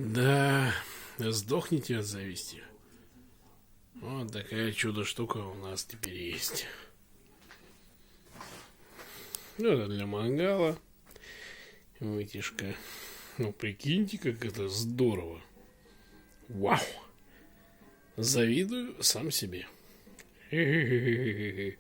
Да, сдохните от зависти. Вот такая чудо-штука у нас теперь есть. Ну, это для мангала. Вытяжка. Ну, прикиньте, как это здорово. Вау! Завидую сам себе. Хе-хе-хе-хе-хе.